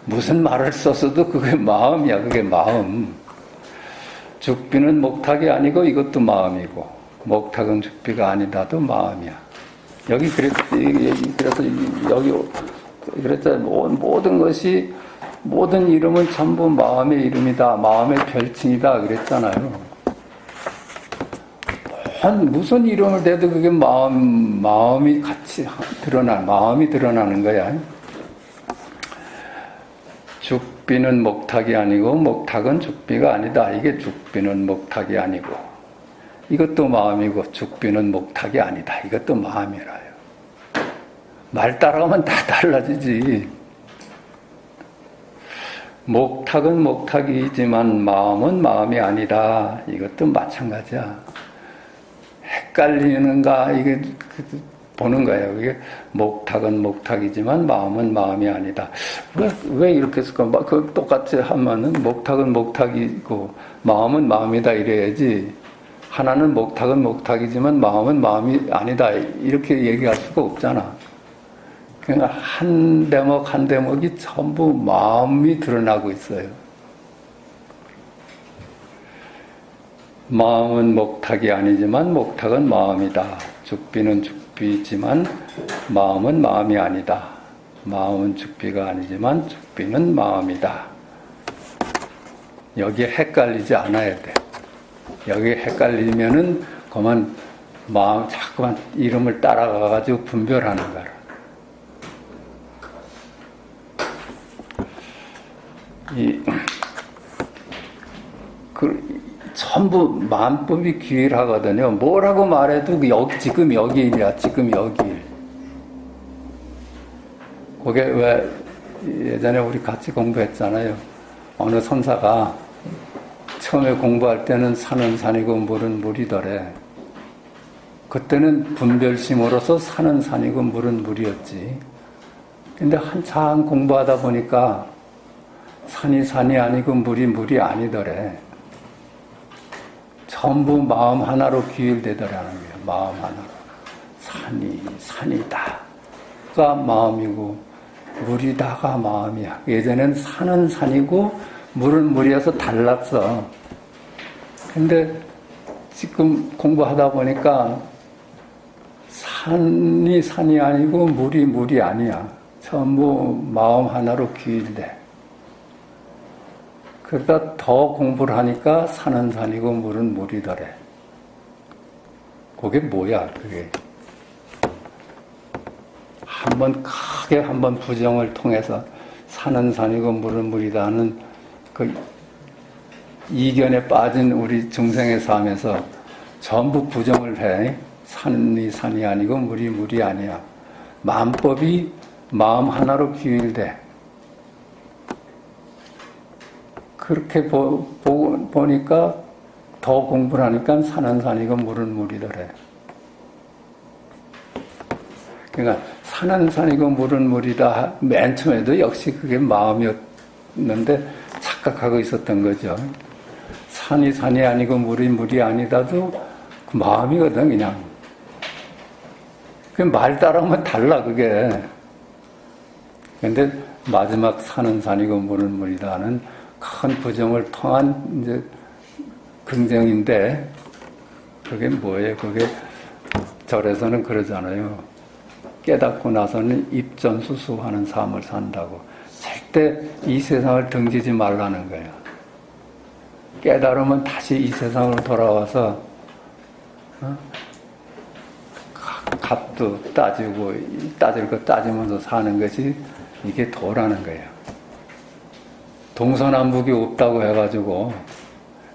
무슨 말을 썼어도 그게 마음이야. 그게 마음. 죽비는 목탁이 아니고 이것도 마음이고 목탁은 죽비가 아니다도 마음이야. 여기 그래서 여기 그래서 모든 것이 모든 이름은 전부 마음의 이름이다. 마음의 별칭이다. 그랬잖아요. 무슨 이름을 대도 그게 마음이 같이 마음이 드러나는 거야. 죽비는 목탁이 아니고 목탁은 죽비가 아니다. 이게 죽비는 목탁이 아니고 이것도 마음이고 죽비는 목탁이 아니다. 이것도 마음이라요. 말 따라가면 다 달라지지. 목탁은 목탁이지만 마음은 마음이 아니다. 이것도 마찬가지야. 헷갈리는가 이게 보는 거예요. 이게 목탁은 목탁이지만 마음은 마음이 아니다. 왜 이렇게 했을까? 그 똑같이 하면은 목탁은 목탁이고 마음은 마음이다 이래야지. 하나는 목탁은 목탁이지만 마음은 마음이 아니다 이렇게 얘기할 수가 없잖아. 그러니까 한 대목 한 대목이 전부 마음이 드러나고 있어요. 마음은 목탁이 아니지만 목탁은 마음이다. 죽비는 죽비지만 마음은 마음이 아니다. 마음은 죽비가 아니지만 죽비는 마음이다. 여기에 헷갈리지 않아야 돼. 여기에 헷갈리면은 그만 마음 자꾸만 이름을 따라가가지고 분별하는 거라. 전부 마음법이 귀일하거든요. 뭐라고 말해도 지금 여기 일이야. 지금 여기 일. 그게 왜 예전에 우리 같이 공부했잖아요. 어느 선사가 처음에 공부할 때는 산은 산이고 물은 물이더래. 그때는 분별심으로서 산은 산이고 물은 물이었지. 근데 한참 공부하다 보니까 산이 산이 아니고 물이 물이 아니더래. 전부 마음 하나로 귀일되더라는 거예요. 마음 하나로. 산이 산이다가 마음이고 물이 다가 마음이야. 예전엔 산은 산이고 물은 물이어서 달랐어. 근데 지금 공부하다 보니까 산이 산이 아니고 물이 물이 아니야. 전부 마음 하나로 귀일돼. 그러다 더 공부를 하니까 산은 산이고 물은 물이더래. 그게 뭐야, 그게. 크게 한번 부정을 통해서 산은 산이고 물은 물이다 하는 그 이견에 빠진 우리 중생의 삶에서 전부 부정을 해. 산이 산이 아니고 물이 물이 아니야. 마음법이 마음 하나로 귀일돼. 그렇게 보니까 더 공부를 하니까 산은 산이고 물은 물이더래. 그러니까 산은 산이고 물은 물이다. 맨 처음에도 역시 그게 마음이었는데 착각하고 있었던 거죠. 산이 산이 아니고 물이 물이 아니다도 그 마음이거든, 그냥. 그 말 따라하면 달라, 그게. 근데 마지막 산은 산이고 물은 물이다 하는 큰 부정을 통한 이제 긍정인데, 그게 뭐예요? 그게 절에서는 그러잖아요. 깨닫고 나서는 입전수수하는 삶을 산다고. 절대 이 세상을 등지지 말라는 거예요. 깨달으면 다시 이 세상으로 돌아와서 값도 따지고 따질 거 따지면서 사는 것이 이게 도라는 거예요. 동서남북이 없다고 해가지고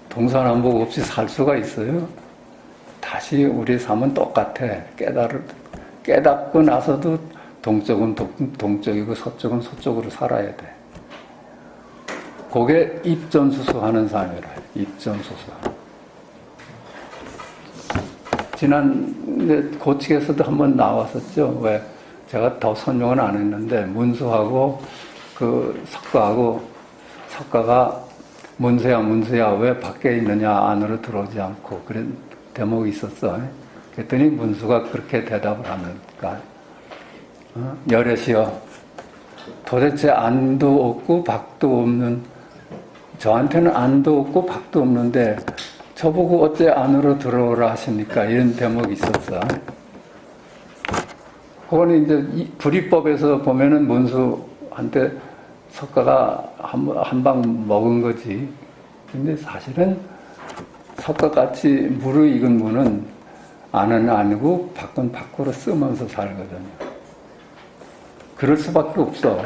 동서남북 없이 살 수가 있어요? 다시 우리 삶은 똑같아. 깨닫고 나서도 동쪽은 동쪽이고 서쪽은 서쪽으로 살아야 돼. 그게 입전수수하는 삶이라. 입전수수. 지난 고측에서도 한번 나왔었죠. 왜 제가 더 설명은 안 했는데 문수하고 그 석가가 문수야 왜 밖에 있느냐 안으로 들어오지 않고 그런 대목이 있었어. 그랬더니 문수가 그렇게 대답을 하니까 여럿이여 도대체 안도 없고 밖도 없는 저한테는 안도 없고 밖도 없는데 저보고 어째 안으로 들어오라 하십니까? 이런 대목이 있었어. 그거는 이제 불이법에서 보면은 문수한테 석가가 한 방 먹은 거지. 근데 사실은 석가같이 무르익은 분은 안은 아니고 밖은 밖으로 쓰면서 살거든요. 그럴 수밖에 없어.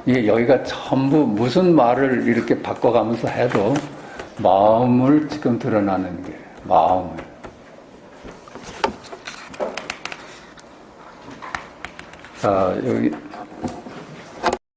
이게 여기가 전부 무슨 말을 이렇게 바꿔가면서 해도 마음을 지금 드러나는 게 마음을. 자, 여기